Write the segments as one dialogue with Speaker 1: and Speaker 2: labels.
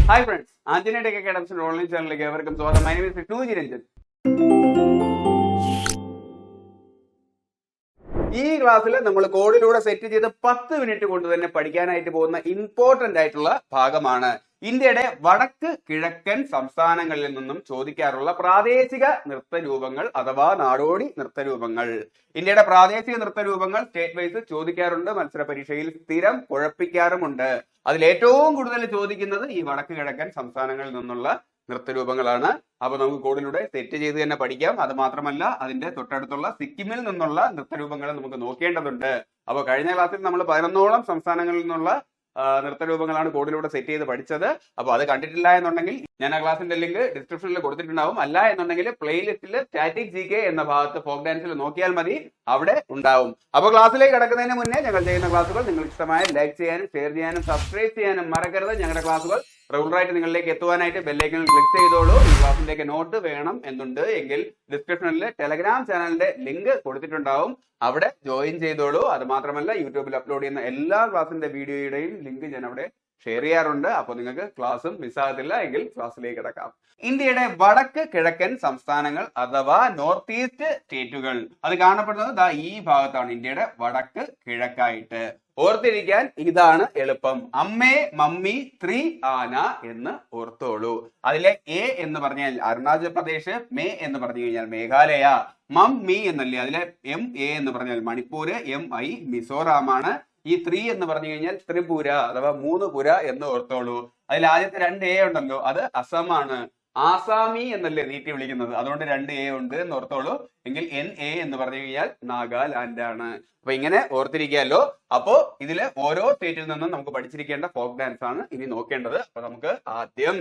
Speaker 1: Hi friends, Anjana Tech Academy's online channel. Welcome. So, my name is Vishnu Ranjan. ഈ ക്ലാസ്സിൽ നമ്മൾ കോഡിലൂടെ set ചെയ്ത് 10 minute കൊണ്ട് തന്നെ പഠിക്കാനായിട്ട് പോകുന്ന ഇമ്പോർട്ടന്റ് ആയിട്ടുള്ള ഭാഗമാണ്. ഇന്ത്യയുടെ വടക്ക് കിഴക്കൻ സംസ്ഥാനങ്ങളിൽ നിന്നും ചോദിക്കാറുള്ള പ്രാദേശിക നൃത്തരൂപങ്ങൾ അഥവാ നാടോടി നൃത്തരൂപങ്ങൾ. ഇന്ത്യയുടെ പ്രാദേശിക നൃത്തരൂപങ്ങൾ സ്റ്റേറ്റ് വൈസ് ചോദിക്കാറുണ്ട്, മത്സര പരീക്ഷയിൽ സ്ഥിരം കുഴപ്പിക്കാറുമുണ്ട്. അതിൽ ഏറ്റവും കൂടുതൽ ചോദിക്കുന്നത് ഈ വടക്ക് കിഴക്കൻ സംസ്ഥാനങ്ങളിൽ നിന്നുള്ള നൃത്തരൂപങ്ങളാണ്. അപ്പൊ നമുക്ക് കോഡിലൂടെ സെറ്റ് ചെയ്ത് തന്നെ പഠിക്കാം. അത് മാത്രമല്ല, അതിന്റെ തൊട്ടടുത്തുള്ള സിക്കിമിൽ നിന്നുള്ള നൃത്തരൂപങ്ങൾ നമുക്ക് നോക്കേണ്ടതുണ്ട്. അപ്പൊ കഴിഞ്ഞ ക്ലാസ്സിൽ നമ്മൾ 11ഓളം സംസ്ഥാനങ്ങളിൽ നിന്നുള്ള നൃത്തരൂപങ്ങളാണ് കോഡിലൂടെ സെറ്റ് ചെയ്ത് പഠിച്ചത്. അപ്പൊ അത് കണ്ടിട്ടില്ല എന്നുണ്ടെങ്കിൽ ഞാൻ ആ ക്ലാസിന്റെ ലിങ്ക് ഡിസ്ക്രിപ്ഷനിൽ കൊടുത്തിട്ടുണ്ടാവും. അല്ല എന്നുണ്ടെങ്കിൽ പ്ലേലിസ്റ്റിൽ സ്റ്റാറ്റിക് GK എന്ന ഭാഗത്ത് ഫോക്ക് ഡാൻസിൽ നോക്കിയാൽ മതി, അവിടെ ഉണ്ടാവും. അപ്പൊ ക്ലാസ്സിലേക്ക് കടക്കുന്നതിന് മുന്നേ ഞങ്ങൾ ചെയ്യുന്ന ക്ലാസ്സുകൾ നിങ്ങൾക്ക് ഇഷ്ടമായ ലൈക്ക് ചെയ്യാനും ഷെയർ ചെയ്യാനും സബ്സ്ക്രൈബ് ചെയ്യാനും മറക്കരുത്. ഞങ്ങളുടെ ക്ലാസ്സുകൾ റെഗുലറായിട്ട് നിങ്ങളിലേക്ക് എത്തുവാനായിട്ട് ബെല്ലൈക്കണിൽ ക്ലിക്ക് ചെയ്തോളൂ. ഈ ക്ലാസ്സിലേക്ക് നോട്ട് വേണം എന്നുണ്ട് എങ്കിൽ ഡിസ്ക്രിപ്ഷനിൽ ടെലഗ്രാം ചാനലിന്റെ ലിങ്ക് കൊടുത്തിട്ടുണ്ടാവും, അവിടെ ജോയിൻ ചെയ്തോളൂ. അത് മാത്രമല്ല, യൂട്യൂബിൽ അപ്ലോഡ് ചെയ്യുന്ന എല്ലാ ക്ലാസ്സിന്റെ വീഡിയോയുടെയും ലിങ്ക് ഞാൻ അവിടെ ഷെയർ ചെയ്യാറുണ്ട്. അപ്പൊ നിങ്ങൾക്ക് ക്ലാസ്സും മിസ്സാകത്തില്ല. എങ്കിൽ ക്ലാസ്സിലേക്ക് കിടക്കാം. ഇന്ത്യയുടെ വടക്ക് കിഴക്കൻ സംസ്ഥാനങ്ങൾ അഥവാ നോർത്ത് ഈസ്റ്റ് സ്റ്റേറ്റുകൾ അത് കാണപ്പെടുന്നത് ഈ ഭാഗത്താണ്, ഇന്ത്യയുടെ വടക്ക് കിഴക്കായിട്ട്. ഓർത്തിരിക്കാൻ ഇതാണ് എളുപ്പം. അമ്മേ മമ്മി ത്രീ ആന എന്ന് ഓർത്തോളൂ. അതിലെ എ എന്ന് പറഞ്ഞാൽ അരുണാചൽ പ്രദേശ്, മേ എന്ന് പറഞ്ഞു കഴിഞ്ഞാൽ മേഘാലയ, മമ്മി എന്നല്ലേ അതിലെ MA എന്ന് പറഞ്ഞാൽ മണിപ്പൂര്, MI മിസോറാമാണ്. ഈ 3 എന്ന് പറഞ്ഞു കഴിഞ്ഞാൽ ത്രിപുര അഥവാ 3 പുര എന്ന് ഓർത്തോളൂ. അതിൽ ആദ്യത്തെ 2 A ഉണ്ടല്ലോ, അത് അസമാണ്. ആസാമി എന്നല്ലേ നീട്ടി വിളിക്കുന്നത്, അതുകൊണ്ട് 2 A ഉണ്ട് എന്ന് ഓർത്തോളൂ. എങ്കിൽ NA എന്ന് പറഞ്ഞു കഴിഞ്ഞാൽ നാഗാലാൻഡ് ആണ്. അപ്പൊ ഇങ്ങനെ ഓർത്തിരിക്കാമല്ലോ. അപ്പോ ഇതില് ഓരോ സ്റ്റേറ്റിൽ നിന്നും നമുക്ക് പഠിച്ചിരിക്കേണ്ട ഫോക്ക് ഡാൻസ് ആണ് ഇനി നോക്കേണ്ടത്. അപ്പൊ നമുക്ക് ആദ്യം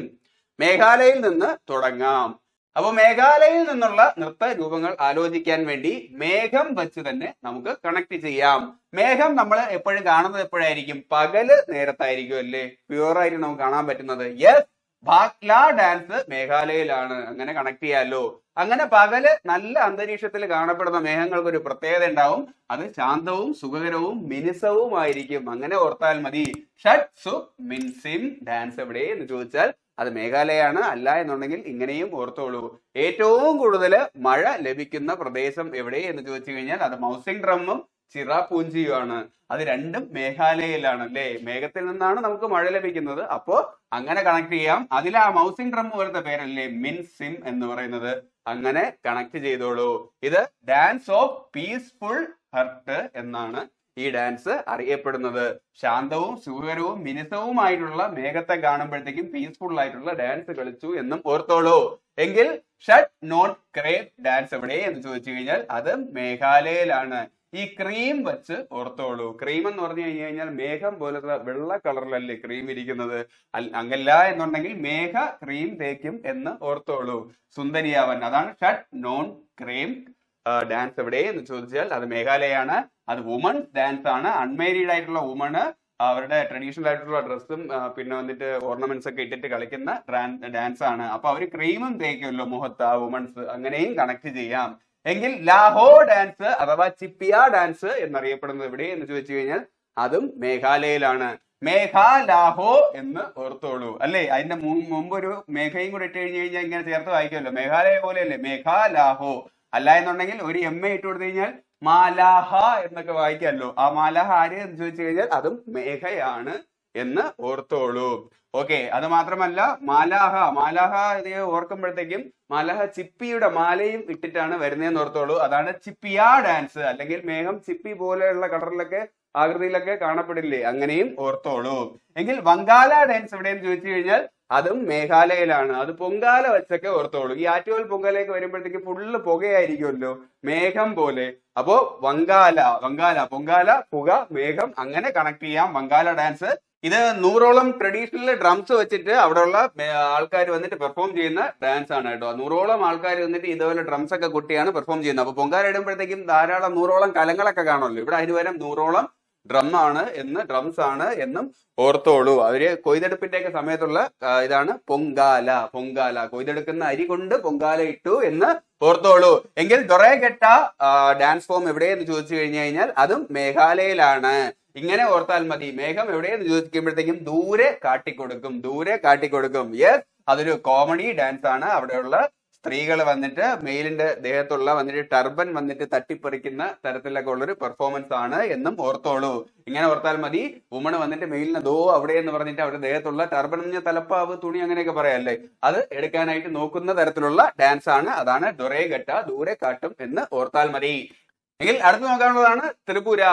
Speaker 1: മേഘാലയയിൽ നിന്ന് തുടങ്ങാം. അപ്പൊ മേഘാലയയിൽ നിന്നുള്ള നൃത്ത രൂപങ്ങൾ ആലോചിക്കാൻ വേണ്ടി മേഘം വെച്ച് തന്നെ നമുക്ക് കണക്ട് ചെയ്യാം. മേഘം നമ്മൾ എപ്പോഴും കാണുന്നത് എപ്പോഴായിരിക്കും? പകല് നേരത്തായിരിക്കും അല്ലേ പ്യുവർ ആയിട്ട് നമുക്ക് കാണാൻ പറ്റുന്നത്. യെസ്, ഭാഗ്ല ഡാൻസ് മേഘാലയയിലാണ്. അങ്ങനെ കണക്ട് ചെയ്യാലോ. അങ്ങനെ പകല് നല്ല അന്തരീക്ഷത്തിൽ കാണപ്പെടുന്ന മേഘങ്ങൾക്ക് ഒരു പ്രത്യേകത ഉണ്ടാവും, അത് ശാന്തവും സുഖകരവും മിനുസവുമായിരിക്കും. അങ്ങനെ ഓർത്താൽ മതി. ഷട്ട് സു മിൻസിം ഡാൻസ് എവിടെ എന്ന് ചോദിച്ചാൽ അത് മേഘാലയാണ്. അല്ല എന്നുണ്ടെങ്കിൽ ഇങ്ങനെയും ഓർത്തോളൂ. ഏറ്റവും കൂടുതൽ മഴ ലഭിക്കുന്ന പ്രദേശം എവിടെ എന്ന് ചോദിച്ചു കഴിഞ്ഞാൽ അത് മൗസിംഗ് ഡ്രമ്മും ചിറാപൂഞ്ചിയുമാണ്. അത് രണ്ടും മേഘാലയയിലാണ് അല്ലേ. മേഘത്തിൽ നിന്നാണ് നമുക്ക് മഴ ലഭിക്കുന്നത്. അപ്പോ അങ്ങനെ കണക്ട് ചെയ്യാം. അതിൽ ആ മൗസിംഗ് ഡ്രം പോലത്തെ പേരല്ലേ മിൻസിം എന്ന് പറയുന്നത്, അങ്ങനെ കണക്ട് ചെയ്തോളൂ. ഇത് ഡാൻസ് ഓഫ് പീസ്ഫുൾ ഹർട്ട് എന്നാണ് ഈ ഡാൻസ് അറിയപ്പെടുന്നത്. ശാന്തവും സുഖകരവും മിനുസവുമായിട്ടുള്ള മേഘത്തെ കാണുമ്പോഴത്തേക്കും പീസ്ഫുൾ ആയിട്ടുള്ള ഡാൻസ് കളിച്ചു എന്നും ഓർത്തോളൂ. എങ്കിൽ ഷട്ട് നോട്ട് ക്രേപ്പ് ഡാൻസ് എവിടെ എന്ന് ചോദിച്ചു കഴിഞ്ഞാൽ അത് മേഘാലയയിലാണ്. ഈ ക്രീം വെച്ച് ഓർത്തോളൂ. ക്രീം എന്ന് പറഞ്ഞു കഴിഞ്ഞാൽ മേഘം പോലത്തെ വെള്ള കളറിലല്ലേ ക്രീം ഇരിക്കുന്നത്. അങ്ങല്ല എന്നുണ്ടെങ്കിൽ മേഘ ക്രീം തേക്കും എന്ന് ഓർത്തോളൂ. സുന്ദരിയാവൻ, അതാണ് ഷട്ട് നോൺ ക്രീം ഡാൻസ് എവിടെ എന്ന് ചോദിച്ചാൽ അത് മേഘാലയാണ്. അത് വുമൺസ് ഡാൻസ് ആണ്. അൺമാരീഡ് ആയിട്ടുള്ള വുമണ് അവരുടെ ട്രഡീഷണൽ ആയിട്ടുള്ള ഡ്രസ്സും പിന്നെ വന്നിട്ട് ഓർണമെന്റ്സ് ഒക്കെ ഇട്ടിട്ട് കളിക്കുന്ന ഡാൻസ് ആണ്. അപ്പൊ അവര് ക്രീമും തേക്കുമല്ലോ മുഖത്ത് ആ വുമൺസ്. അങ്ങനെയും കണക്ട് ചെയ്യാം. എങ്കിൽ ലാഹോ ഡാൻസ് അഥവാ ചിപ്പിയ ഡാൻസ് എന്നറിയപ്പെടുന്നത് എവിടെ എന്ന് ചോദിച്ചു കഴിഞ്ഞാൽ അതും മേഘാലയയിലാണ്. മേഘാലാഹോ എന്ന് ഓർത്തോളൂ അല്ലേ. അതിന്റെ മുമ്പ് ഒരു മേഘയും കൂടെ ഇട്ട് കഴിഞ്ഞു കഴിഞ്ഞാൽ ഇങ്ങനെ ചേർത്ത് വായിക്കുമല്ലോ, മേഘാലയ പോലെയല്ലേ മേഘാലാഹോ. അല്ല എന്നുണ്ടെങ്കിൽ ഒരു MA ഇട്ട് കൊടുത്തു കഴിഞ്ഞാൽ മാലാഹ എന്നൊക്കെ വായിക്കാമല്ലോ. ആ മാലാഹ ആര് എന്ന് ചോദിച്ചു കഴിഞ്ഞാൽ അതും മേഘയാണ് എന്ന് ഓർത്തോളൂ. ഓക്കെ, അത് മാത്രമല്ല മാലാഹ ഇത് ഓർക്കുമ്പോഴത്തേക്കും മാലാഹ ചിപ്പിയുടെ മാലയും ഇട്ടിട്ടാണ് വരുന്നതെന്ന് ഓർത്തോളൂ. അതാണ് ചിപ്പിയ ഡാൻസ്. അല്ലെങ്കിൽ മേഘം ചിപ്പി പോലെയുള്ള കളറിലൊക്കെ ആകൃതിയിലൊക്കെ കാണപ്പെടില്ലേ, അങ്ങനെയും ഓർത്തോളൂ. എങ്കിൽ വങ്കാല ഡാൻസ് എവിടെയെന്ന് ചോദിച്ചു കഴിഞ്ഞാൽ അതും മേഘാലയയിലാണ്. അത് പൊങ്കാല വെച്ചൊക്കെ ഓർത്തോളൂ. ഈ ആറ്റുകാൽ പൊങ്കാലയൊക്കെ വരുമ്പോഴത്തേക്ക് ഫുള്ള് പുകയായിരിക്കുമല്ലോ, മേഘം പോലെ. അപ്പോ വങ്കാല പൊങ്കാല പുക മേഘം, അങ്ങനെ കണക്ട് ചെയ്യാം വങ്കാല ഡാൻസ്. ഇത് 100ഓളം ട്രഡീഷണൽ ഡ്രംസ് വെച്ചിട്ട് അവിടെയുള്ള ആൾക്കാർ വന്നിട്ട് പെർഫോം ചെയ്യുന്ന ഡാൻസ് ആണ് കേട്ടോ. 100ഓളം ആൾക്കാർ വന്നിട്ട് ഇതുപോലെ ഡ്രംസ് ഒക്കെ കൊട്ടിയാണ് പെർഫോം ചെയ്യുന്നത്. അപ്പൊ പൊങ്കാല ഇടുമ്പോഴത്തേക്കും ധാരാളം 100ഓളം കലങ്ങളൊക്കെ കാണുമല്ലോ. ഇവിടെ അതിന് പകരം 100ഓളം ഡ്രംസ് ആണ് എന്നും ഓർത്തോളൂ. അവര് കൊയ്തെടുപ്പിന്റെ ഒക്കെ സമയത്തുള്ള ഇതാണ് പൊങ്കാല. കൊയ്തെടുക്കുന്ന അരി കൊണ്ട് പൊങ്കാല ഇട്ടു എന്ന് ഓർത്തോളൂ. എങ്കിൽ ദൊറേഗെട്ട ഡാൻസ് ഫോം എവിടെയെന്ന് ചോദിച്ചു കഴിഞ്ഞു കഴിഞ്ഞാൽ അതും മേഘാലയയിലാണ്. ഇങ്ങനെ ഓർത്താൽ മതി. മേഘം എവിടെയെന്ന് ചോദിക്കുമ്പോഴത്തേക്കും ദൂരെ കാട്ടിക്കൊടുക്കും, ദൂരെ കാട്ടിക്കൊടുക്കും. യെസ്, അതൊരു കോമഡി ഡാൻസ് ആണ്. അവിടെയുള്ള സ്ത്രീകൾ വന്നിട്ട് മെയിലിന്റെ ദേഹത്തുള്ള വന്നിട്ട് ടർബൻ വന്നിട്ട് തട്ടിപ്പറിക്കുന്ന തരത്തിലൊക്കെ ഉള്ളൊരു പെർഫോമൻസ് ആണ് എന്നും ഓർത്തോളൂ. ഇങ്ങനെ ഓർത്താൽ മതി. വുമൺ വന്നിട്ട് മെയിലിന് ദോ അവിടെ എന്ന് പറഞ്ഞിട്ട് അവരുടെ ദേഹത്തുള്ള ടർബൻ എന്ന് പറഞ്ഞാൽ തലപ്പാവ്, തുണി അങ്ങനെയൊക്കെ പറയാല്ലേ, അത് എടുക്കാനായിട്ട് നോക്കുന്ന തരത്തിലുള്ള ഡാൻസ് ആണ്. അതാണ് ഡൊറേഗട്ട, ദൂരെ കാട്ടും എന്ന് ഓർത്താൽ മതി. എങ്കിൽ അടുത്ത് നോക്കാനുള്ളതാണ് ത്രിപുര.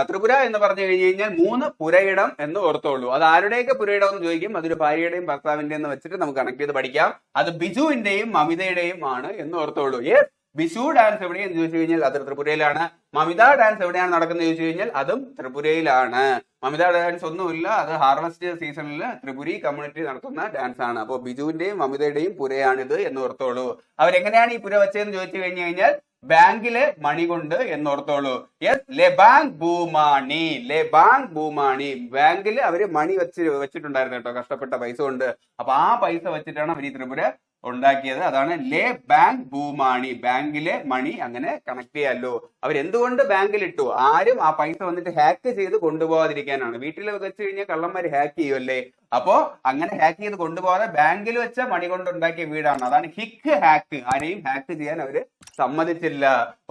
Speaker 1: ത്രിപുര എന്ന് പറഞ്ഞു കഴിഞ്ഞാൽ 3 പുരയിടം എന്ന് ഓർത്തോളൂ. അത് ആരുടെയൊക്കെ പുരയിടം എന്ന് ചോദിക്കും. അതൊരു ഭാര്യയുടെയും ഭർത്താവിന്റെയും എന്ന് വെച്ചിട്ട് നമുക്ക് കണക്ട് ചെയ്ത് പഠിക്കാം. അത് ബിജുവിന്റെയും മമിതയുടെയും ആണ് എന്ന് ഓർത്തോളൂ. യെസ്, ബിജു ഡാൻസ് എവിടെയെന്ന് ചോദിച്ചു കഴിഞ്ഞാൽ അത് ത്രിപുരയിലാണ്. മമിത ഡാൻസ് എവിടെയാണ് നടക്കുന്നത് ചോദിച്ചു കഴിഞ്ഞാൽ അതും ത്രിപുരയിലാണ്. മമിത ഡാൻസ് ഒന്നുമില്ല, അത് ഹാർവസ്റ്റ് സീസണിൽ ത്രിപുരി കമ്മ്യൂണിറ്റി നടത്തുന്ന ഡാൻസ് ആണ്. അപ്പോൾ ബിജുവിന്റെയും മമിതയുടെയും പുരയാണിത് എന്ന് ഓർത്തോളൂ. അവരെങ്ങനെയാണ് ഈ പുര വെച്ചതെന്ന് ചോദിച്ചു കഴിഞ്ഞാൽ ബാങ്കിലെ മണി കൊണ്ട് എന്നോർത്തോളൂ. യെസ്, ലെബാങ് ഭൂമാണി, ലെബാങ് ഭൂമാണി. ബാങ്കിൽ അവര് മണി വെച്ചിട്ടുണ്ടായിരുന്നു കേട്ടോ, കഷ്ടപ്പെട്ട പൈസ കൊണ്ട്. അപ്പൊ ആ പൈസ വെച്ചിട്ടാണ് അവർ ഈ ത്രിപുര ഉണ്ടാക്കിയത്. അതാണ് ലേ ബാങ്ക് ഭൂമാണി, ബാങ്കിലെ മണി. അങ്ങനെ കണക്ട് ചെയ്യാമല്ലോ. അവരെന്തുകൊണ്ട് ബാങ്കിൽ ഇട്ടു? ആരും ആ പൈസ വന്നിട്ട് ഹാക്ക് ചെയ്ത് കൊണ്ടുപോകാതിരിക്കാനാണ്. വീട്ടിൽ വെച്ച് കഴിഞ്ഞാൽ കള്ളന്മാര് ഹാക്ക് ചെയ്യുമല്ലേ, അപ്പോ അങ്ങനെ ഹാക്ക് ചെയ്ത് കൊണ്ടുപോകാതെ ബാങ്കിൽ വെച്ച മണി കൊണ്ട് ഉണ്ടാക്കിയ വീടാണ്. അതാണ് ഹിക്ക് ഹാക്ക്. ആരെയും ഹാക്ക് ചെയ്യാൻ അവര് സമ്മതിച്ചില്ല.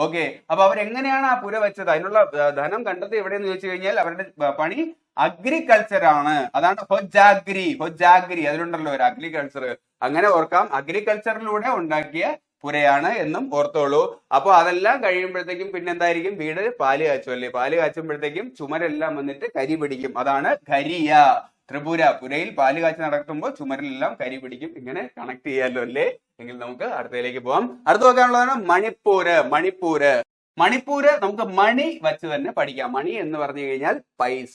Speaker 1: ഓക്കെ, അപ്പൊ അവരെങ്ങനെയാണ് ആ പുര വെച്ചത്? അതിനുള്ള ധനം കണ്ടെത്തി എവിടെയെന്ന് ചോദിച്ചു കഴിഞ്ഞാൽ അവരുടെ പണി അഗ്രികൾച്ചർ ആണ്. അതാണ് ഹൊജാഗ്രി. അതിലുണ്ടല്ലോ ഒരു അഗ്രികൾച്ചർ. അങ്ങനെ ഓർക്കാം, അഗ്രികൾച്ചറിലൂടെ ഉണ്ടാക്കിയ പുരയാണ് എന്നും ഓർത്തോളൂ. അപ്പൊ അതെല്ലാം കഴിയുമ്പോഴത്തേക്കും പിന്നെ എന്തായിരിക്കും? വീട് പാല് കാച്ചും അല്ലേ. പാല് കാച്ചുമ്പോഴത്തേക്കും ചുമരെല്ലാം വന്നിട്ട് കരി പിടിക്കും. അതാണ് കരിയ. ത്രിപുര പുരയിൽ പാല് കാച്ചി നടത്തുമ്പോൾ ചുമരിലെല്ലാം കരി പിടിക്കും. ഇങ്ങനെ കണക്ട് ചെയ്യാലോ അല്ലേ. എങ്കിൽ നമുക്ക് അടുത്തതിലേക്ക് പോവാം. അടുത്ത് നോക്കാനുള്ളതാണ് മണിപ്പൂര്. നമുക്ക് മണി വച്ച് തന്നെ പഠിക്കാം. മണി എന്ന് പറഞ്ഞു കഴിഞ്ഞാൽ പൈസ.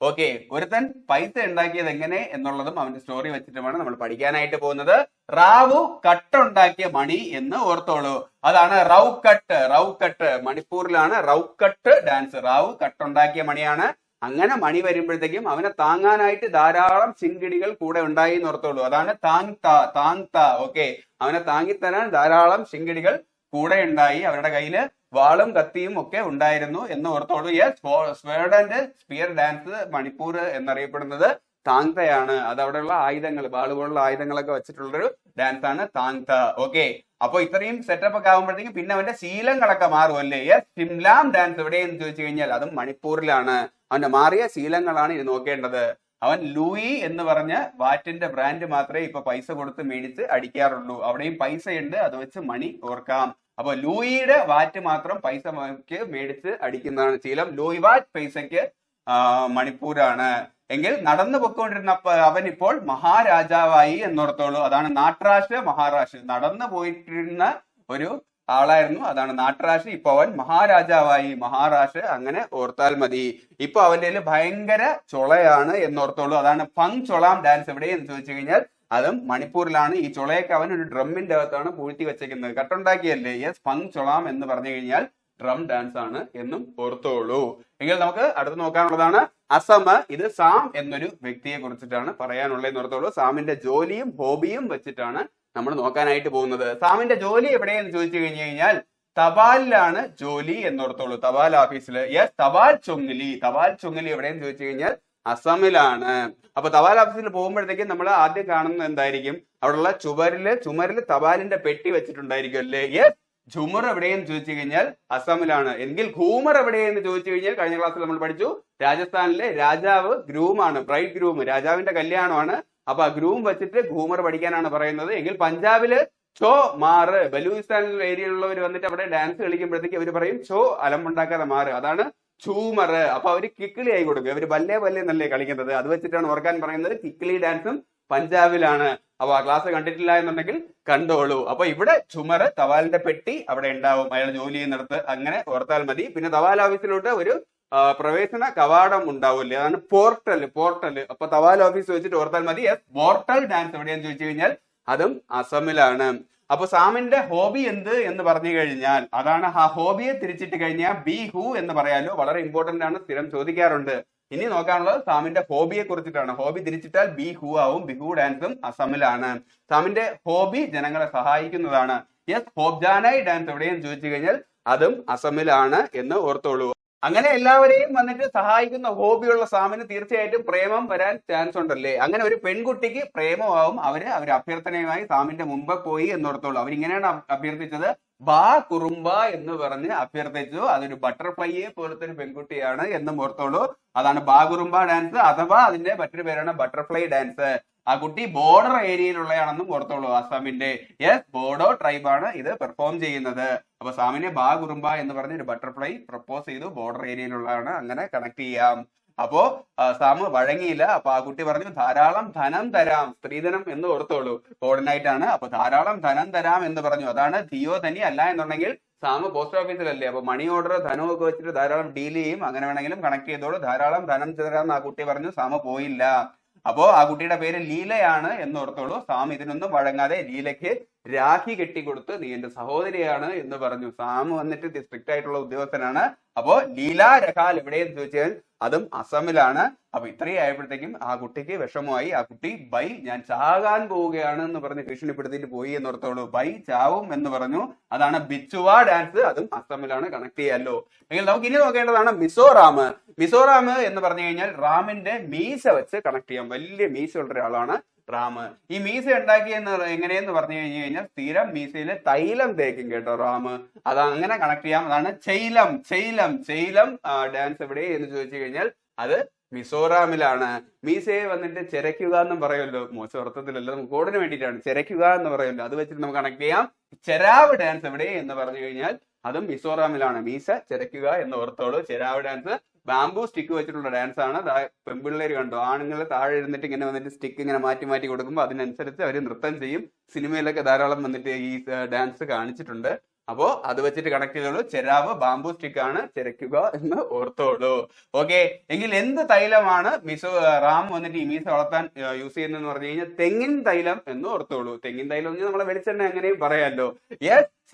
Speaker 1: ഓക്കെ, ഒരുത്തൻ പൈസ ഉണ്ടാക്കിയത് എങ്ങനെ എന്നുള്ളതും അവന്റെ സ്റ്റോറി വെച്ചിട്ടുമാണ് നമ്മൾ പഠിക്കാനായിട്ട് പോകുന്നത്. റാവു കട്ടുണ്ടാക്കിയ മണി എന്ന് ഓർത്തോളൂ. അതാണ് റൗക്കട്ട്. മണിപ്പൂരിലാണ് റൗക്കട്ട് ഡാൻസ്. റാവു കട്ടുണ്ടാക്കിയ മണിയാണ്. അങ്ങനെ മണി വരുമ്പോഴത്തേക്കും അവനെ താങ്ങാനായിട്ട് ധാരാളം ചിങ്കിടികൾ കൂടെ ഉണ്ടായി എന്ന് ഓർത്തോളൂ. അതാണ് താങ്ത. ഓക്കെ, അവനെ താങ്ങിത്തരാൻ ധാരാളം ചിങ്കിടികൾ കൂടെ ഉണ്ടായി. അവരുടെ കയ്യില് വാളും കത്തിയും ഒക്കെ ഉണ്ടായിരുന്നു എന്ന് ഓർത്തോളൂ. Sword and spear dance Manipur എന്നറിയപ്പെടുന്നത് താങ്തയാണ്. അത് അവിടെയുള്ള ആയുധങ്ങൾ, വാളുപോലുള്ള ആയുധങ്ങളൊക്കെ വെച്ചിട്ടുള്ളൊരു ഡാൻസ് ആണ് താങ്ത. ഓക്കെ, അപ്പൊ ഇത്രയും സെറ്റപ്പ് ഒക്കെ ആകുമ്പോഴത്തേക്കും പിന്നെ അവന്റെ ശീലങ്ങളൊക്കെ മാറും അല്ലേ. ഷിംലാം ഡാൻസ് എവിടെയെന്ന് ചോദിച്ചു കഴിഞ്ഞാൽ അതും മണിപ്പൂരിലാണ്. അവന്റെ മാറിയ ശീലങ്ങളാണ് ഇത് നോക്കേണ്ടത്. അവൻ ലൂയി എന്ന് പറഞ്ഞ വാറ്റിന്റെ ബ്രാൻഡ് മാത്രമേ ഇപ്പൊ പൈസ കൊടുത്ത് മേടിച്ച് അടിക്കാറുള്ളൂ. അവിടെയും പൈസ ഉണ്ട്, അത് വെച്ച് മണി ഓർക്കാം. അപ്പൊ ലൂയിയുടെ വാറ്റ് മാത്രം പൈസ മേടിച്ച് അടിക്കുന്നതാണ് ശീലം. ലൂയി വാറ്റ് പൈസക്ക് മണിപ്പൂരാണ്. എങ്കിൽ നടന്നു പൊയ്ക്കൊണ്ടിരുന്ന അവൻ ഇപ്പോൾ മഹാരാജാവായി എന്നോർത്തോളൂ. അതാണ് നാട്രാഷ് മഹാരാഷ്. നടന്നു പോയിട്ടിരുന്ന ഒരു ആളായിരുന്നു, അതാണ് നാട്രാഷ്. ഇപ്പൊ അവൻ മഹാരാജാവായി, മഹാരാഷ്. അങ്ങനെ ഓർത്താൽ മതി. ഇപ്പൊ അവന്റെ ഭയങ്കര ചൊളയാണ് എന്നോർത്തോളൂ. അതാണ് ഫങ് ചൊളാം ഡാൻസ് എവിടെയെന്ന് ചോദിച്ചു കഴിഞ്ഞാൽ അതും മണിപ്പൂരിലാണ്. ഈ ചൊളയൊക്കെ അവൻ ഒരു ഡ്രമ്മിന്റെ അകത്താണ് പൂഴ്ത്തി വെച്ചേക്കുന്നത്. കട്ടുണ്ടാക്കിയല്ലേ. യെസ്, ഫങ് ചൊളാം എന്ന് പറഞ്ഞു കഴിഞ്ഞാൽ ഡ്രം ഡാൻസ് ആണ് എന്നും ഓർത്തോളൂ. എങ്കിൽ നമുക്ക് അടുത്ത് നോക്കാനുള്ളതാണ് അസം. ഇത് സാം എന്നൊരു വ്യക്തിയെ കുറിച്ചിട്ടാണ് പറയാനുള്ളതെന്ന് ഓർത്തോളൂ. സാമിന്റെ ജോലിയും ഹോബിയും വെച്ചിട്ടാണ് നമ്മൾ നോക്കാനായിട്ട് പോകുന്നത്. സാമിന്റെ ജോലി എവിടെയെന്ന് ചോദിച്ചു കഴിഞ്ഞാൽ തപാലിലാണ് ജോലി എന്നോർത്തോളൂ. തപാൽ ഓഫീസിൽ. യെസ്, തപാൽ ചുങ്ങലി എവിടെയെന്ന് ചോദിച്ചു കഴിഞ്ഞാൽ അസമിലാണ്. അപ്പൊ തപാൽ ഓഫീസിൽ പോകുമ്പോഴത്തേക്കും നമ്മൾ ആദ്യം കാണുന്നത് എന്തായിരിക്കും? അവിടെയുള്ള ചുമരില് തപാലിന്റെ പെട്ടി വെച്ചിട്ടുണ്ടായിരിക്കും അല്ലേ. യെസ്, ഝുമർ എവിടെയെന്ന് ചോദിച്ചു കഴിഞ്ഞാൽ അസമിലാണ്. എങ്കിൽ ഘൂമർ എവിടെയെന്ന് ചോദിച്ചു കഴിഞ്ഞാൽ കഴിഞ്ഞ ക്ലാസ്സിൽ നമ്മൾ പഠിച്ചു രാജസ്ഥാനിലെ രാജാവ് ഗ്രൂമാണ്, ബ്രൈഡ് ഗ്രൂം, രാജാവിന്റെ കല്യാണമാണ്. അപ്പൊ ആ ഗ്രൂം വെച്ചിട്ട് ഘൂമർ പഠിക്കാനാണ് പറയുന്നത്. എങ്കിൽ പഞ്ചാബില് ഛോ മാറ്, ബലൂചിസ്ഥാൻ ഏരിയയിലുള്ളവർ വന്നിട്ട് അവിടെ ഡാൻസ് കളിക്കുമ്പോഴത്തേക്ക് അവർ പറയും ഛോ അലമ്പുണ്ടാക്കാതെ മാറ്, അതാണ് ഛൂമർ. അപ്പൊ അവര് കിക്കിളി ആയി കൊടുക്കും. അവര് ബല്ലേ എന്നല്ലേ കളിക്കുന്നത്. അത് വെച്ചിട്ടാണ് ഓർക്കാൻ പറയുന്നത്. കിക്കിളി ഡാൻസും പഞ്ചാബിലാണ്. അപ്പൊ ആ ക്ലാസ് കണ്ടിട്ടില്ല എന്നുണ്ടെങ്കിൽ കണ്ടോളൂ. അപ്പൊ ഇവിടെ ചുമർ, തപാലിന്റെ പെട്ടി അവിടെ ഉണ്ടാവും അയാൾ ജോലി ചെയ്യുന്നിടത്ത്. അങ്ങനെ ഓർത്താൽ മതി. പിന്നെ തപാൽ ഓഫീസിലോട്ട് ഒരു പ്രവേശന കവാടം ഉണ്ടാവില്ലേ, അതാണ് പോർട്ടൽ. അപ്പൊ തപാൽ ഓഫീസ് വെച്ചിട്ട് ഓർത്താൽ മതി. പോർട്ടൽ ഡാൻസ് എവിടെയാന്ന് ചോദിച്ചു കഴിഞ്ഞാൽ അതും അസമിലാണ്. അപ്പൊ സാമിന്റെ ഹോബി എന്ത് എന്ന് പറഞ്ഞു കഴിഞ്ഞാൽ അതാണ് ആ ഹോബിയെ തിരിച്ചിട്ട് കഴിഞ്ഞാൽ ബി ഹു എന്ന് പറയാലോ. വളരെ ഇമ്പോർട്ടന്റ് ആണ്, സ്ഥിരം ചോദിക്കാറുണ്ട്. ഇനി നോക്കാനുള്ളത് സാമിന്റെ ഹോബിയെ കുറിച്ചിട്ടാണ്. ഹോബി തിരിച്ചിട്ടാൽ ബി ഹു ആവും. ബിഹു ഡാൻസും അസമിലാണ്. സാമിന്റെ ഹോബി ജനങ്ങളെ സഹായിക്കുന്നതാണ്. യെസ്, ഹോബ്ജാനായി ഡാൻസ് എവിടെയെന്ന് ചോദിച്ചു കഴിഞ്ഞാൽ അതും അസമിലാണ് എന്ന് ഓർത്തോളൂ. അങ്ങനെ എല്ലാവരെയും വന്നിട്ട് സഹായിക്കുന്ന ഹോബിയുള്ള സാമിന് തീർച്ചയായിട്ടും പ്രേമം വരാൻ ചാൻസ് ഉണ്ടല്ലേ. അങ്ങനെ ഒരു പെൺകുട്ടിക്ക് പ്രേമമാവും. അവർ അഭ്യർത്ഥനയുമായി സാമിന്റെ മുമ്പ് പോയി എന്നോർത്തോളൂ. അവരിങ്ങനെയാണ് അഭ്യർത്ഥിച്ചത്, ബാ കുറുമ്പ എന്ന് പറഞ്ഞ് അഭ്യർത്ഥിച്ചു. അതൊരു ബട്ടർഫ്ലൈയെ പോലത്തെ ഒരു പെൺകുട്ടിയാണ് എന്നും ഓർത്തോളൂ. അതാണ് ബാ കുറുമ്പ ഡാൻസ്, അഥവാ അതിന്റെ മറ്റൊരു പേരാണ് ബട്ടർഫ്ലൈ ഡാൻസ്. ആ കുട്ടി ബോർഡർ ഏരിയയിലുള്ളയാണെന്നും ഓർത്തോളൂ. അസാമിന്റെ ബോഡോ ട്രൈബാണ് ഇത് പെർഫോം ചെയ്യുന്നത്. അപ്പൊ സാമിനെ ബാ കുറുമ്പ എന്ന് പറഞ്ഞ ഒരു ബട്ടർഫ്ലൈ പ്രപ്പോസ് ചെയ്തു, ബോർഡർ ഏരിയയിലുള്ളതാണ്, അങ്ങനെ കണക്ട് ചെയ്യാം. അപ്പോ സാമ് വഴങ്ങിയില്ല. അപ്പൊ ആ കുട്ടി പറഞ്ഞു ധാരാളം ധനം തരാം, സ്ത്രീധനം എന്ന് ഓർത്തോളൂ, കോർഡിനേറ്റ്. അപ്പൊ ധാരാളം ധനം തരാം എന്ന് പറഞ്ഞു. അതാണ് ധിയോ ധനി. അല്ല എന്നുണ്ടെങ്കിൽ സാമ് പോസ്റ്റ് ഓഫീസിലല്ലേ, അപ്പൊ മണി ഓർഡർ ധനമൊക്കെ വെച്ചിട്ട് ധാരാളം ഡീൽ ചെയ്യും. അങ്ങനെ വേണമെങ്കിലും കണക്ട് ചെയ്തോളൂ. ധാരാളം ധനം തരാം ആ കുട്ടി പറഞ്ഞു. സാമ് പോയില്ല. അപ്പോ ആ കുട്ടിയുടെ പേര് ലീലയാണ് എന്ന് ഓർത്തോളൂ. സാം ഇതിനൊന്നും വഴങ്ങാതെ ലീലയ്ക്ക് രാഖി കെട്ടിക്കൊടുത്ത് നീ എന്റെ സഹോദരിയാണ് എന്ന് പറഞ്ഞു. സാം വന്നിട്ട് സ്ട്രിക്റ്റ് ആയിട്ടുള്ള ഉദ്യോഗസ്ഥനാണ്. അപ്പോ ലീല രഹാൽ എവിടെയെന്ന് ചോദിച്ചാൽ അതും അസമിലാണ്. അപ്പൊ ഇത്രയും ആയപ്പോഴത്തേക്കും ആ കുട്ടിക്ക് വിഷമമായി. ആ കുട്ടി ബൈ ഞാൻ ചാകാൻ പോവുകയാണ് എന്ന് പറഞ്ഞ് ഭീഷണിപ്പെടുത്തിയിട്ട് പോയി എന്നോർത്തോളൂ. ബൈ ചാവും എന്ന് പറഞ്ഞു. അതാണ് ബിച്ചുവ ഡാൻസ്, അതും അസമിലാണ്. കണക്ട് ചെയ്യാമല്ലോ. എങ്കിൽ നമുക്ക് ഇനി നോക്കേണ്ടതാണ് മിസോറാം. മിസോറാം എന്ന് പറഞ്ഞു കഴിഞ്ഞാൽ റാമിന്റെ മീശ വെച്ച് കണക്ട് ചെയ്യാം. വലിയ മീശ ഉള്ള ഒരാളാണ് റാം. ഈ മീശ ഉണ്ടാക്കിയെന്ന് എങ്ങനെയെന്ന് പറഞ്ഞു കഴിഞ്ഞാൽ സ്ഥിരം മീശയില് തൈലം തേക്കും കേട്ടോ റാം. അത് അങ്ങനെ കണക്ട് ചെയ്യാം. അതാണ് ചെയ്ലം. ചെയ്ലം ചെയ്ലം ഡാൻസ് എവിടെ എന്ന് ചോദിച്ചു കഴിഞ്ഞാൽ അത് മിസോറാമിലാണ്. മീശയെ വന്നിട്ട് ചിരയ്ക്കുക എന്നും പറയുമല്ലോ, മോശം അർത്ഥത്തിലല്ല, നമുക്ക് കോഡിന് വേണ്ടിയിട്ടാണ്. ചിരയ്ക്കുക എന്ന് പറയുമല്ലോ, അത് വെച്ചിട്ട് നമുക്ക് കണക്ട് ചെയ്യാം. ചെരാവ് ഡാൻസ് എവിടെ എന്ന് പറഞ്ഞു കഴിഞ്ഞാൽ അതും മിസോറാമിലാണ്. മീശ ചിരയ്ക്കുക എന്ന് ഓർത്തോളൂ. ചെരാവ് ഡാൻസ് ബാംബു സ്റ്റിക്ക് വെച്ചിട്ടുള്ള ഡാൻസ് ആണ്. പെൺപിള്ളേര് കണ്ടോ, ആണുങ്ങൾ താഴെ ഇരുന്നിട്ട് ഇങ്ങനെ വന്നിട്ട് സ്റ്റിക്ക് ഇങ്ങനെ മാറ്റി മാറ്റി കൊടുക്കുമ്പോൾ അതിനനുസരിച്ച് അവർ നൃത്തം ചെയ്യും. സിനിമയിലൊക്കെ ധാരാളം വന്നിട്ട് ഈ ഡാൻസ് കാണിച്ചിട്ടുണ്ട്. അപ്പോ അത് വെച്ചിട്ട് കണക്ട് ചെയ്തോളൂ. ചെരാവ് ബാംബു സ്റ്റിക്ക് ആണ്, ചിരയ്ക്കുക എന്ന് ഓർത്തോളൂ. ഓക്കെ, എങ്കിൽ എന്ത് തൈലമാണ് റാം വന്നിട്ട് ഈ മീശ വളർത്താൻ യൂസ് ചെയ്യുന്നതെന്ന് പറഞ്ഞു കഴിഞ്ഞാൽ തെങ്ങിൻ തൈലം എന്ന് ഓർത്തോളൂ. തെങ്ങിൻ തൈലം എന്ന് നമ്മളെ വെളിച്ചെണ്ണ അങ്ങനെയും പറയാമല്ലോ.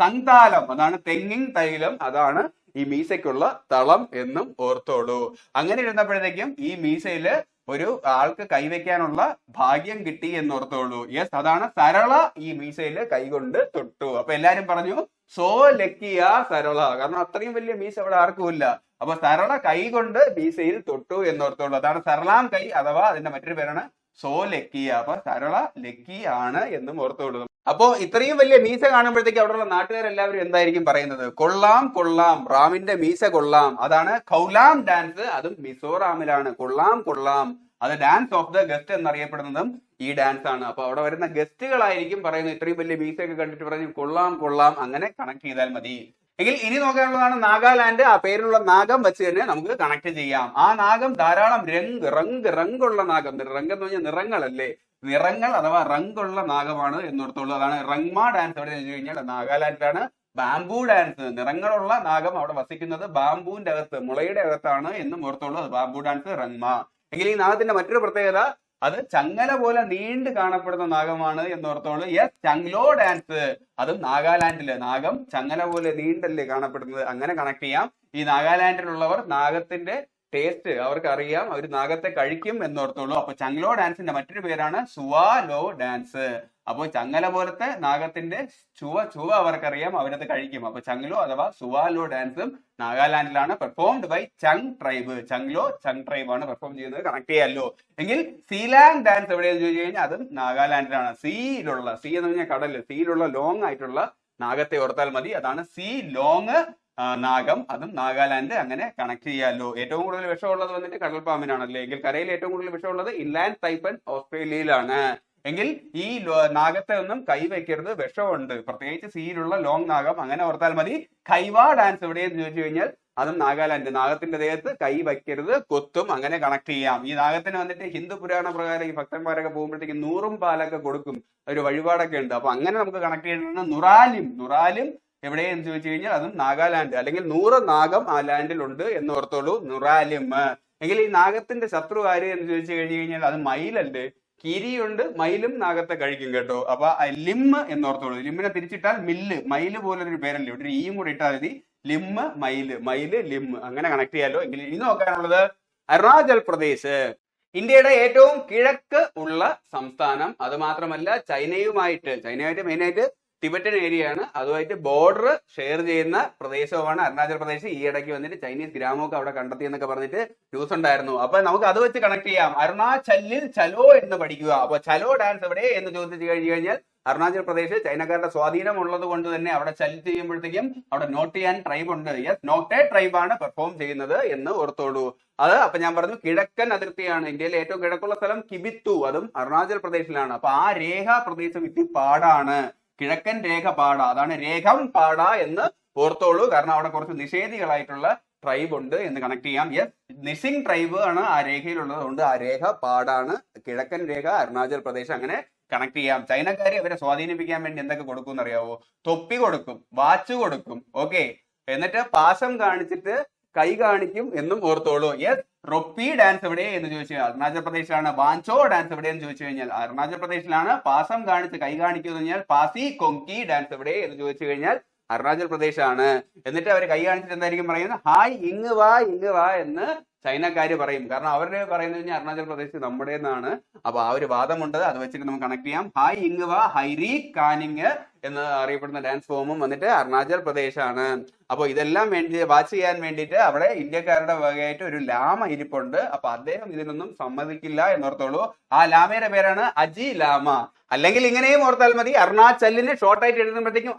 Speaker 1: സന്താലം, അതാണ് തെങ്ങിൻ തൈലം, അതാണ് ഈ മീശയ്ക്കുള്ള തളം എന്നും ഓർത്തോളൂ. അങ്ങനെ ഇരുന്നപ്പോഴത്തേക്കും ഈ മീശയില് ഒരു ആൾക്ക് കൈവയ്ക്കാനുള്ള ഭാഗ്യം കിട്ടി എന്ന് ഓർത്തോളൂ. അതാണ് സരള ഈ മീശയില് കൈകൊണ്ട് തൊട്ടു. അപ്പൊ എല്ലാരും പറഞ്ഞു സോ ലക്കിയ സരള, കാരണം അത്രയും വലിയ മീശ അവിടെ ആർക്കും ഇല്ല. അപ്പൊ സരള കൈ കൊണ്ട് മീശയിൽ തൊട്ടു എന്നോർത്തോളൂ. അതാണ് സരളാം കൈ, അഥവാ അതിന്റെ മറ്റൊരു പേരാണ് സോ ലക്കിയ. അപ്പൊ സരള ലക്കി ആണ് എന്നും ഓർത്തോളൂ. അപ്പോ ഇത്രയും വലിയ മീശ കാണുമ്പോഴത്തേക്ക് അവിടെയുള്ള നാട്ടുകാരെല്ലാവരും എന്തായിരിക്കും പറയുന്നത്? കൊള്ളാം കൊള്ളാം, റാമിന്റെ മീശ കൊള്ളാം. അതാണ് ഖൗലാം ഡാൻസ്, അതും മിസോറാമിലാണ്. കൊള്ളാം കൊള്ളാം, അത് ഡാൻസ് ഓഫ് ദ ഗസ്റ്റ് എന്നറിയപ്പെടുന്നതും ഈ ഡാൻസ് ആണ്. അപ്പൊ അവിടെ വരുന്ന ഗസ്റ്റുകളായിരിക്കും പറയുന്നത്. ഇത്രയും വലിയ മീശയൊക്കെ കണ്ടിട്ട് പറഞ്ഞു കൊള്ളാം കൊള്ളാം, അങ്ങനെ കണക്ട് ചെയ്താൽ മതി. എങ്കിൽ ഇനി നോക്കാനുള്ളതാണ് നാഗാലാൻഡ്. ആ പേരിലുള്ള നാഗം വെച്ച് തന്നെ നമുക്ക് കണക്ട് ചെയ്യാം. ആ നാഗം ധാരാളം റങ്കുള്ള നാഗം. റങ്ക് എന്ന് പറഞ്ഞാൽ നിറങ്ങളല്ലേ, നിറങ്ങൾ അഥവാ റങ്കുള്ള നാഗമാണ് എന്നോർത്തോളൂ. അതാണ് റങ്മ ഡാൻസ്. എവിടെ വെച്ച് കഴിഞ്ഞാൽ നാഗാലാൻഡിലാണ്. ബാംബു ഡാൻസ്, നിറങ്ങളുള്ള നാഗം അവിടെ വസിക്കുന്നത് ബാംബുവിന്റെ അകത്ത്, മുളയുടെ അകത്താണ് എന്നും ഓർത്തോളൂ. അത് ബാംബു ഡാൻസ്, റങ്മ. എങ്കിൽ ഈ നാഗത്തിന്റെ മറ്റൊരു പ്രത്യേകത, അത് ചങ്ങല പോലെ നീണ്ടു കാണപ്പെടുന്ന നാഗമാണ് എന്നോർത്തോളൂ. ചങ്ലോ ഡാൻസ്, അതും നാഗാലാൻഡില്. നാഗം ചങ്ങല പോലെ നീണ്ടല്ലേ കാണപ്പെടുന്നത്, അങ്ങനെ കണക്ട് ചെയ്യാം. ഈ നാഗാലാൻഡിലുള്ളവർ നാഗത്തിന്റെ ടേസ്റ്റ് അവർക്ക് അറിയാം, അവർ നാഗത്തെ കഴിക്കും എന്നോർത്തോളൂ. അപ്പൊ ചങ്ലോ ഡാൻസിന്റെ മറ്റൊരു പേരാണ് സുവാലോ ഡാൻസ്. അപ്പൊ ചങ്ങല പോലത്തെ നാഗത്തിന്റെ ചുവ അവർക്കറിയാം, അവരത് കഴിക്കും. അപ്പൊ ചങ്ലോ അഥവാ സുവാലോ ഡാൻസും നാഗാലാൻഡിലാണ്. Performed by Chang tribe. Changlo Chang tribe ആണ് പെർഫോം ചെയ്യുന്നത്. കണക്ട് ചെയ്യാമല്ലോ. എങ്കിൽ സീലാങ് ഡാൻസ് എവിടെയെന്ന് ചോദിച്ചു കഴിഞ്ഞാൽ അതും നാഗാലാൻഡിലാണ്. സീയിലുള്ള, സീ എന്ന് പറഞ്ഞാൽ കടല്, സീയിലുള്ള ലോങ് ആയിട്ടുള്ള നാഗത്തെ ഓർത്താൽ മതി. അതാണ് സീ ലോങ് നാഗം, അതും നാഗാലാൻഡ്. അങ്ങനെ കണക്ട് ചെയ്യാമല്ലോ. ഏറ്റവും കൂടുതൽ വിഷമുള്ളത് വന്നിട്ട് കടൽപ്പാമ്പിനാണല്ലേ. എങ്കിൽ കരയിൽ ഏറ്റവും കൂടുതൽ വിഷമുള്ളത് ഇൻലാൻഡ് ടൈപ്പൻ ഓസ്ട്രേലിയയിലാണ്. എങ്കിൽ ഈ നാഗത്തെ ഒന്നും കൈവയ്ക്കരുത്, വിഷമുണ്ട്. പ്രത്യേകിച്ച് സീയിലുള്ള ലോങ് നാഗം, അങ്ങനെ ഓർത്താൽ മതി. കൈവ ഡാൻസ് എവിടെയെന്ന് ചോദിച്ചു കഴിഞ്ഞാൽ അതും നാഗാലാൻഡ്. നാഗത്തിന്റെ ദേഹത്ത് കൈ വയ്ക്കരുത്, കൊത്തും. അങ്ങനെ കണക്ട് ചെയ്യാം. ഈ നാഗത്തിന് വന്നിട്ട് ഹിന്ദു പുരാണ പ്രകാരം ഈ ഭക്തന്മാരൊക്കെ പോകുമ്പോഴത്തേക്ക് 100 പാലൊക്കെ കൊടുക്കും, ഒരു വഴിപാടൊക്കെ ഉണ്ട്. അപ്പൊ അങ്ങനെ നമുക്ക് കണക്ട് ചെയ്യുന്നത് നുറാലിം. നുറാലിം എവിടെയെന്ന് ചോദിച്ചു കഴിഞ്ഞാൽ അതും നാഗാലാൻഡ്. അല്ലെങ്കിൽ 100 നാഗം ആ ലാൻഡിലുണ്ട് എന്ന് ഓർത്തോളൂ, നുറാലിം. എങ്കിൽ ഈ നാഗത്തിന്റെ ശത്രു ആര് എന്ന് ചോദിച്ചു കഴിഞ്ഞാൽ അത് മയിലല്ലേ. കിരിയുണ്ട്, മയിലും നാഗത്തെ കഴിക്കും കേട്ടോ. അപ്പൊ ലിമ്മ് എന്നോർത്തോളൂ. ലിമ്മിനെ തിരിച്ചിട്ടാൽ മില്ല്, മയില് പോലൊരു പേരല്ലേ, ഇവിടെ ഈയും കൂടി ഇട്ടാൽ മതി. ലിമ്മ് മയില്, മയില് ലിമ്മ്, അങ്ങനെ കണക്ട് ചെയ്യാലോ. എങ്കിൽ ഇനി നോക്കാനുള്ളത് അരുണാചൽ പ്രദേശ്. ഇന്ത്യയുടെ ഏറ്റവും കിഴക്ക് ഉള്ള സംസ്ഥാനം. അത് മാത്രമല്ല ചൈനയുമായിട്ട് മെയിനായിട്ട് ടിബറ്റൻ ഏരിയ ആണ്, അതുമായിട്ട് ബോർഡർ ഷെയർ ചെയ്യുന്ന പ്രദേശവുമാണ് അരുണാചൽ പ്രദേശ്. ഈ ഇടയ്ക്ക് വന്നിട്ട് ചൈനീസ് ഗ്രാമമൊക്കെ അവിടെ കണ്ടെത്തി എന്നൊക്കെ പറഞ്ഞിട്ട് ന്യൂസ് ഉണ്ടായിരുന്നു. അപ്പൊ നമുക്ക് അത് വെച്ച് കണക്ട് ചെയ്യാം. അരുണാചലിൽ ചലോ എന്ന് പഠിക്കുക. അപ്പൊ ചലോ ഡാൻസ് എവിടെ എന്ന് ചോദിച്ചു കഴിഞ്ഞാൽ അരുണാചൽ പ്രദേശ് ചൈനക്കാരുടെ സ്വാധീനം ഉള്ളത് കൊണ്ട് തന്നെ അവിടെ ചലഞ്ച് ചെയ്യുമ്പോഴത്തേക്കും അവിടെ നോട്ടിയാൻ ട്രൈബ് ഉണ്ട്. യെസ്, നോട്ടേ ട്രൈബാണ് പെർഫോം ചെയ്യുന്നത് എന്ന് ഓർത്തോളൂ. അത് അപ്പൊ ഞാൻ പറഞ്ഞു കിഴക്കൻ അതിർത്തിയാണ്. ഇന്ത്യയിലെ ഏറ്റവും കിഴക്കുള്ള സ്ഥലം കിബിത്തു, അതും അരുണാചൽ പ്രദേശിലാണ്. അപ്പൊ ആ രേഖാ പ്രദേശം ഇത്തി പാടാണ്, കിഴക്കൻ രേഖ പാട, അതാണ് രേഖം പാട എന്ന് ഓർത്തോളൂ. കാരണം അവിടെ കുറച്ച് നിഷേധികളായിട്ടുള്ള ട്രൈബ് ഉണ്ട് എന്ന് കണക്ട് ചെയ്യാം. യെസ്, നിസിംഗ് ട്രൈബ് ആണ് ആ രേഖയിലുള്ളത് കൊണ്ട് ആ രേഖ പാടാണ്, കിഴക്കൻ രേഖ അരുണാചൽ പ്രദേശ്. അങ്ങനെ കണക്ട് ചെയ്യാം. ചൈനക്കാരെ അവരെ സ്വാധീനിപ്പിക്കാൻ വേണ്ടി എന്തൊക്കെ കൊടുക്കും എന്നറിയാവോ? തൊപ്പി കൊടുക്കും, വാച്ച് കൊടുക്കും, ഓക്കെ, എന്നിട്ട് പാശം കാണിച്ചിട്ട് കൈ കാണിക്കും എന്നും ഓർത്തോളൂ. യെസ്, റൊപ്പി ഡാൻസ് എവിടെ എന്ന് ചോദിച്ചു കഴിഞ്ഞാൽ അരുണാചൽ പ്രദേശിലാണ്. വാഞ്ചോ ഡാൻസ് എവിടെ എന്ന് ചോദിച്ചു കഴിഞ്ഞാൽ അരുണാചൽ പ്രദേശിലാണ്. പാസം കാണിച്ച് കൈ കാണിക്കുക എന്ന് പറഞ്ഞാൽ പാസി കൊങ്കി ഡാൻസ് എവിടെ എന്ന് ചോദിച്ചു കഴിഞ്ഞാൽ അരുണാചൽ പ്രദേശാണ്. എന്നിട്ട് അവർ കൈ കാണിച്ചിട്ട് എന്തായിരിക്കും പറയുന്നത്? ഹായ് ഇങ് വാ എന്ന് ചൈനക്കാര് പറയും. കാരണം അവര് പറയുന്നത് കഴിഞ്ഞാൽ അരുണാചൽ പ്രദേശ് നമ്മുടേന്നാണ്. അപ്പൊ ആ ഒരു വാദമുണ്ട്, അത് വെച്ചിട്ട് നമുക്ക് കണക്ട് ചെയ്യാം. ഹായ് ഇങ് വാ, ഹൈറി കാനിങ് എന്ന് അറിയപ്പെടുന്ന ഡാൻസ് ഫോമും വന്നിട്ട് അരുണാചൽ പ്രദേശാണ്. അപ്പൊ ഇതെല്ലാം വേണ്ടി വാച്ച് ചെയ്യാൻ വേണ്ടിയിട്ട് അവിടെ ഇന്ത്യക്കാരുടെ വകയായിട്ട് ഒരു ലാമ ഇരിപ്പുണ്ട്. അപ്പൊ അദ്ദേഹം ഇതിനൊന്നും സമ്മതിക്കില്ല എന്നോർത്തോളൂ. ആ ലാമയുടെ പേരാണ് അജി ലാമ. അല്ലെങ്കിൽ ഇങ്ങനെയും ഓർത്താൽ മതി, അരുണാചലിന്റെ ഷോർട്ട് ആയിട്ട് എഴുതുമ്പോഴത്തേക്കും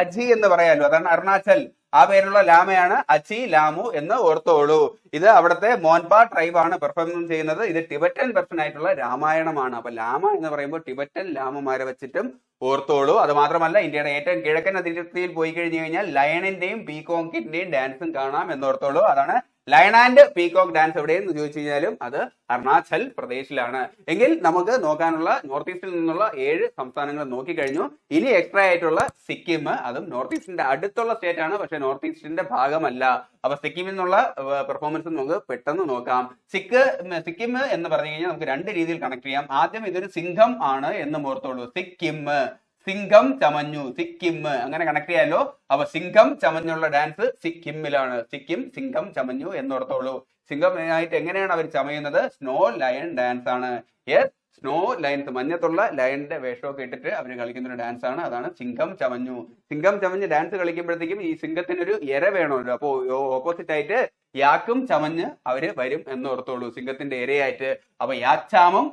Speaker 1: അജി എന്ന് പറയാലോ, അതാണ് അരുണാചൽ. ആ പേരുള്ള ലാമയാണ് അച്ചി ലാമു എന്ന് ഓർത്തോളൂ. ഇത് അവിടുത്തെ മോൻപാ ട്രൈബാണ് പെർഫോം ചെയ്യുന്നത്. ഇത് ടിബറ്റൻ വെർഷൻ ആയിട്ടുള്ള രാമായണമാണ്. അപ്പൊ ലാമ എന്ന് പറയുമ്പോൾ ടിബറ്റൻ ലാമമാരെ വെച്ചിട്ടും ഓർത്തോളൂ. അത് മാത്രമല്ല, ഇന്ത്യയുടെ ഏറ്റവും കിഴക്കൻ അതിർത്തിയിൽ പോയി കഴിഞ്ഞു കഴിഞ്ഞാൽ ലയണിന്റെയും പീകോക്കിന്റെയും ഡാൻസും കാണാം എന്നോർത്തോളൂ. അതാണ് ലയൺ ആൻഡ് പീകോക്ക് ഡാൻസ് എവിടെയെന്ന് ചോദിച്ചു കഴിഞ്ഞാലും അത് അരുണാചൽ പ്രദേശിലാണ്. എങ്കിൽ നമുക്ക് നോക്കാനുള്ള നോർത്ത് ഈസ്റ്റിൽ നിന്നുള്ള 7 സംസ്ഥാനങ്ങൾ നോക്കിക്കഴിഞ്ഞു. ഇനി എക്സ്ട്രാ ആയിട്ടുള്ള സിക്കിം, അതും നോർത്ത് ഈസ്റ്റിന്റെ അടുത്തുള്ള സ്റ്റേറ്റ് ആണ്, പക്ഷെ നോർത്ത് ഈസ്റ്റിന്റെ ഭാഗമല്ല. അപ്പൊ സിക്കിമിൽ നിന്നുള്ള പെർഫോമൻസ് നമുക്ക് പെട്ടെന്ന് നോക്കാം. സിക്കിം എന്ന് പറഞ്ഞു കഴിഞ്ഞാൽ നമുക്ക് 2 രീതിയിൽ കണക്ട് ചെയ്യാം. ആദ്യം ഇതൊരു സിംഹം ആണ് എന്ന് ഓർത്തോളൂ. സിംഘം ചമഞ്ഞു, സിക്കിം, അങ്ങനെ കണക്ട് ചെയ്യാലോ. അപ്പൊ സിംഘം ചമഞ്ഞുള്ള ഡാൻസ് സിക്കിമിലാണ്. സിക്കിം സിംഘം ചമഞ്ഞു എന്നോർത്തോളൂ. സിംഘമായിട്ട് എങ്ങനെയാണ് അവർ ചമയുന്നത്? സ്നോ ലയൺ ഡാൻസ് ആണ്. യെസ്, സ്നോ ലയൺസ്, മഞ്ഞത്തുള്ള ലയണിന്റെ വേഷമൊക്കെ ഇട്ടിട്ട് അവർ കളിക്കുന്ന ഒരു ഡാൻസ് ആണ്. അതാണ് സിംഘം ചമഞ്ഞു. സിംഘം ചമഞ്ഞ് ഡാൻസ് കളിക്കുമ്പോഴത്തേക്കും ഈ സിംഹത്തിനൊരു ഇര വേണമല്ലോ. അപ്പോ ഓപ്പോസിറ്റ് ആയിട്ട് യാക്കും ചമഞ്ഞ് അവര് വരും എന്നോർത്തോളൂ, സിംഹത്തിന്റെ ഇരയായിട്ട്. അപ്പൊ യാച്ചാമും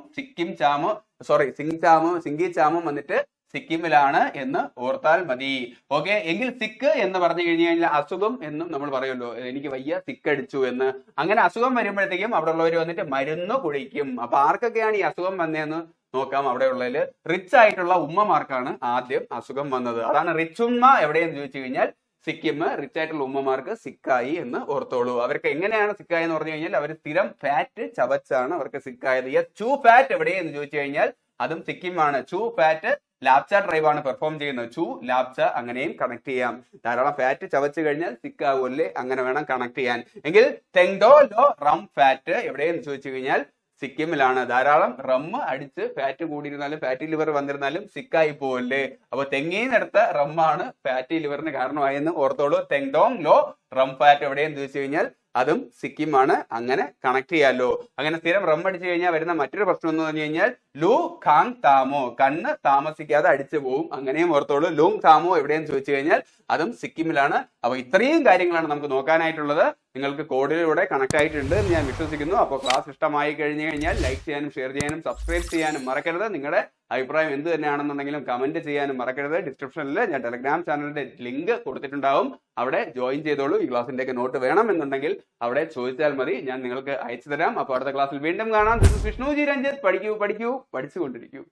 Speaker 1: സിംഗി ചാമും വന്നിട്ട് സിക്കിമിലാണ് എന്ന് ഓർത്താൽ മതി. ഓക്കെ, എങ്കിൽ സിക്ക് എന്ന് പറഞ്ഞു കഴിഞ്ഞു കഴിഞ്ഞാൽ അസുഖം എന്നും നമ്മൾ പറയുമല്ലോ, എനിക്ക് വയ്യ സിക്കടിച്ചു എന്ന്. അങ്ങനെ അസുഖം വരുമ്പോഴത്തേക്കും അവിടെ ഉള്ളവർ വന്നിട്ട് മരുന്ന് കുഴിക്കും. അപ്പൊ ആർക്കൊക്കെയാണ് ഈ അസുഖം വന്നതെന്ന് നോക്കാം. അവിടെ ഉള്ളതിൽ റിച്ച് ആയിട്ടുള്ള ഉമ്മമാർക്കാണ് ആദ്യം അസുഖം വന്നത്. അതാണ് റിച്ച് ഉമ്മ എവിടെയെന്ന് ചോദിച്ചു കഴിഞ്ഞാൽ സിക്കിം. റിച്ച് ആയിട്ടുള്ള ഉമ്മമാർക്ക് സിക്കായി എന്ന് ഓർത്തോളൂ. അവർക്ക് എങ്ങനെയാണ് സിക്കായി എന്ന് പറഞ്ഞു കഴിഞ്ഞാൽ അവർ സ്ഥിരം ഫാറ്റ് ചവച്ചാണ് അവർക്ക് സിക്കായത്. ചൂ ഫാറ്റ് എവിടെയെന്ന് ചോദിച്ചു കഴിഞ്ഞാൽ അതും സിക്കിമാണ്. ചൂ ഫാറ്റ് ലാപ്ച ട്രൈബാണ് പെർഫോം ചെയ്യുന്നത്. ചൂ ലാപ്ച, അങ്ങനെയും കണക്ട് ചെയ്യാം. ധാരാളം ഫാറ്റ് ചവച്ചു കഴിഞ്ഞാൽ സിക്കാവൂല്ലേ, അങ്ങനെ വേണം കണക്ട് ചെയ്യാൻ. എങ്കിൽ തെങ്ഡോ ലോ റം ഫാറ്റ് എവിടെയെന്ന് ചോദിച്ചു കഴിഞ്ഞാൽ സിക്കിമിലാണ്. ധാരാളം റമ്മ് അടിച്ച് ഫാറ്റ് കൂടിയിരുന്നാലും ഫാറ്റി ലിവർ വന്നിരുന്നാലും സിക്കായി പോവല്ലേ. അപ്പൊ തെങ്ങീന്നെടുത്ത റമ്മാണ് ഫാറ്റി ലിവറിന് കാരണമായെന്ന് ഓർത്തോളൂ. തെങ്ഡോങ് ലോ റം ഫാറ്റ് എവിടെയെന്ന് ചോദിച്ചു കഴിഞ്ഞാൽ അതും സിക്കിമാണ്. അങ്ങനെ കണക്ട് ചെയ്യാലോ. അങ്ങനെ സ്ഥിരം റം അടിച്ചു കഴിഞ്ഞാൽ വരുന്ന മറ്റൊരു പ്രശ്നം എന്ന് പറഞ്ഞു കഴിഞ്ഞാൽ ലൂ ഖാങ് താമോ, കണ്ണ് താമസിക്കാതെ അടിച്ചു പോവും. അങ്ങനെയും ഓർത്തോളൂ. ലൂങ് താമോ എവിടെയെന്ന് ചോദിച്ചു കഴിഞ്ഞാൽ അതും സിക്കിമിലാണ്. അപ്പൊ ഇത്രയും കാര്യങ്ങളാണ് നമുക്ക് നോക്കാനായിട്ടുള്ളത്. നിങ്ങൾക്ക് കോഡിലൂടെ കണക്ട് ആയിട്ടുണ്ട് എന്ന് ഞാൻ വിശ്വസിക്കുന്നു. അപ്പോൾ ക്ലാസ് ഇഷ്ടമായി കഴിഞ്ഞു കഴിഞ്ഞാൽ ലൈക്ക് ചെയ്യാനും ഷെയർ ചെയ്യാനും സബ്സ്ക്രൈബ് ചെയ്യാനും മറക്കരുത്. നിങ്ങളുടെ അഭിപ്രായം എന്ത് തന്നെയാണെന്നുണ്ടെങ്കിലും കമന്റ് ചെയ്യാനും മറക്കരുത്. ഡിസ്ക്രിപ്ഷനിൽ ഞാൻ ടെലഗ്രാം ചാനലിന്റെ ലിങ്ക് കൊടുത്തിട്ടുണ്ടാവും, അവിടെ ജോയിൻ ചെയ്തോളൂ. ഈ ക്ലാസ്സിന്റെ ഒക്കെ നോട്ട് വേണമെന്നുണ്ടെങ്കിൽ അവിടെ ചോദിച്ചാൽ മതി, ഞാൻ നിങ്ങൾക്ക് അയച്ചു തരാം. അപ്പോൾ അടുത്ത ക്ലാസ്സിൽ വീണ്ടും കാണാം. വിഷ്ണുജി രഞ്ജിത്ത്. പഠിക്കൂ പഠിച്ചുകൊണ്ടിരിക്കൂ.